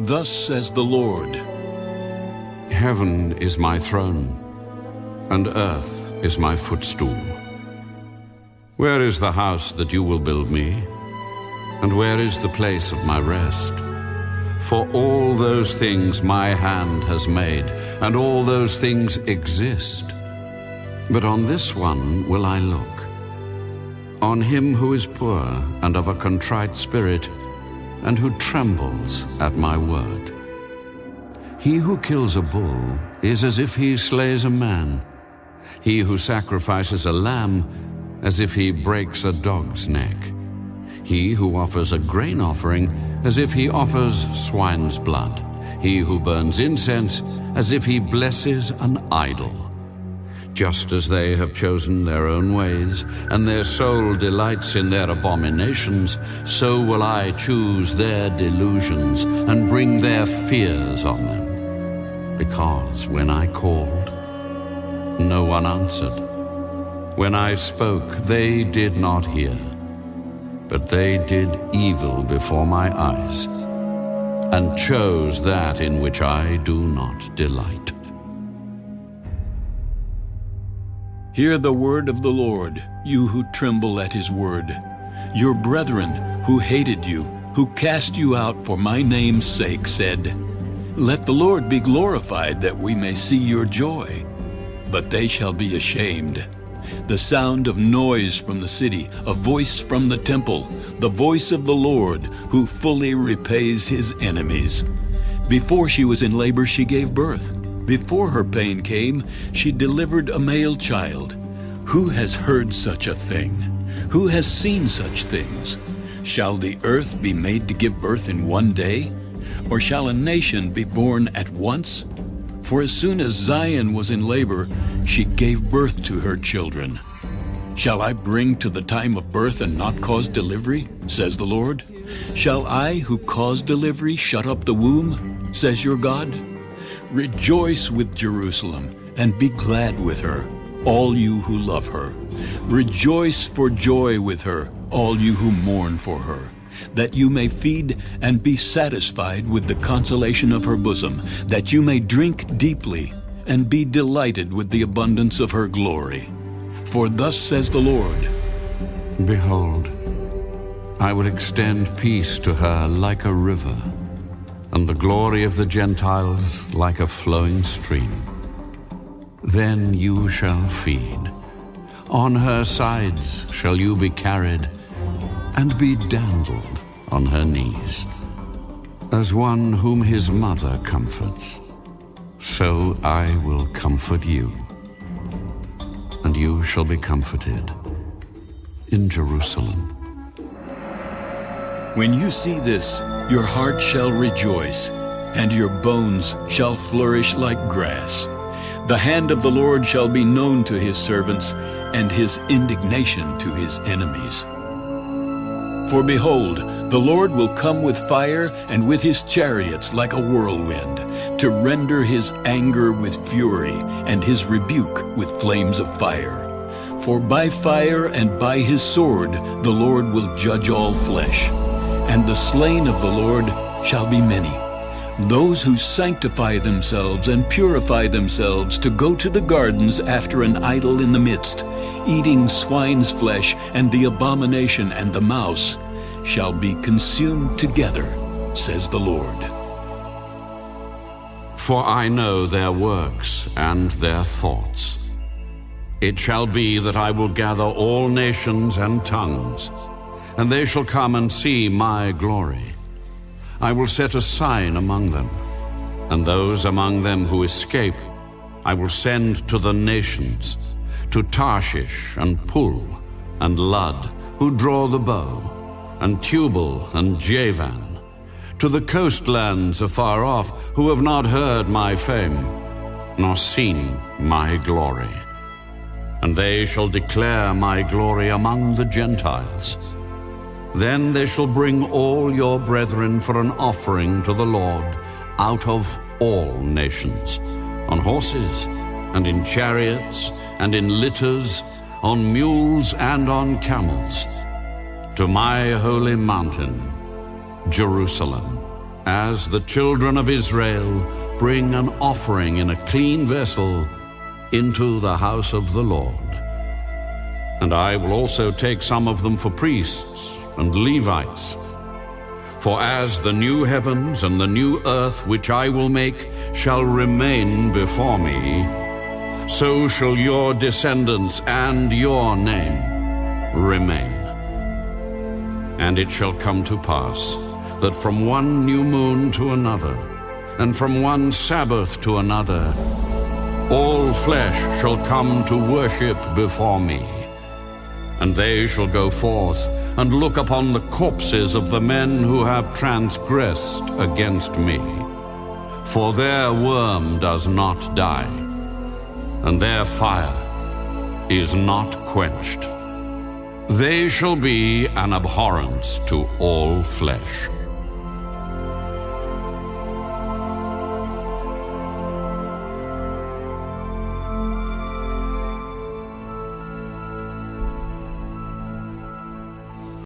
Thus says the Lord. Heaven is my throne, and earth is my footstool. Where is the house that you will build me? And where is the place of my rest? For all those things my hand has made, and all those things exist. But on this one will I look, on him who is poor and of a contrite spirit, and who trembles at my word. He who kills a bull is as if he slays a man. He who sacrifices a lamb, as if he breaks a dog's neck. He who offers a grain offering, as if he offers swine's blood. He who burns incense, as if he blesses an idol. Just as they have chosen their own ways, and their soul delights in their abominations, so will I choose their delusions, and bring their fears on them. Because when I called, no one answered. When I spoke, they did not hear. But they did evil before my eyes, and chose that in which I do not delight. Hear the word of the Lord, you who tremble at his word. Your brethren who hated you, who cast you out for my name's sake, said, Let the Lord be glorified, that we may see your joy. But they shall be ashamed. The sound of noise from the city, a voice from the temple, the voice of the Lord, who fully repays his enemies. Before she was in labor, she gave birth. Before her pain came, she delivered a male child. Who has heard such a thing? Who has seen such things? Shall the earth be made to give birth in one day? Or shall a nation be born at once? For as soon as Zion was in labor, she gave birth to her children. Shall I bring to the time of birth and not cause delivery, says the Lord? Shall I, who cause delivery, shut up the womb, says your God? Rejoice with Jerusalem, and be glad with her, all you who love her. Rejoice for joy with her, all you who mourn for her, that you may feed and be satisfied with the consolation of her bosom, that you may drink deeply and be delighted with the abundance of her glory. For thus says the Lord, Behold, I will extend peace to her like a river, and the glory of the Gentiles like a flowing stream. Then you shall feed. On her sides shall you be carried, and be dandled on her knees. As one whom his mother comforts, so I will comfort you, and you shall be comforted in Jerusalem. When you see this, your heart shall rejoice, and your bones shall flourish like grass. The hand of the Lord shall be known to his servants, and his indignation to his enemies. For behold, the Lord will come with fire, and with his chariots like a whirlwind, to render his anger with fury, and his rebuke with flames of fire. For by fire and by his sword the Lord will judge all flesh, and the slain of the Lord shall be many. Those who sanctify themselves and purify themselves to go to the gardens after an idol in the midst, eating swine's flesh and the abomination and the mouse, shall be consumed together, says the Lord. For I know their works and their thoughts. It shall be that I will gather all nations and tongues, and they shall come and see my glory. I will set a sign among them, and those among them who escape I will send to the nations, to Tarshish and Pul and Lud, who draw the bow, and Tubal and Javan, to the coastlands afar off, who have not heard my fame, nor seen my glory. And they shall declare my glory among the Gentiles. Then they shall bring all your brethren for an offering to the Lord out of all nations, on horses, and in chariots, and in litters, on mules, and on camels, to my holy mountain, Jerusalem, as the children of Israel bring an offering in a clean vessel into the house of the Lord. And I will also take some of them for priests and Levites. For as the new heavens and the new earth which I will make shall remain before me, so shall your descendants and your name remain. And it shall come to pass that from one new moon to another, and from one Sabbath to another, all flesh shall come to worship before me. And they shall go forth and look upon the corpses of the men who have transgressed against me. For their worm does not die, and their fire is not quenched. They shall be an abhorrence to all flesh.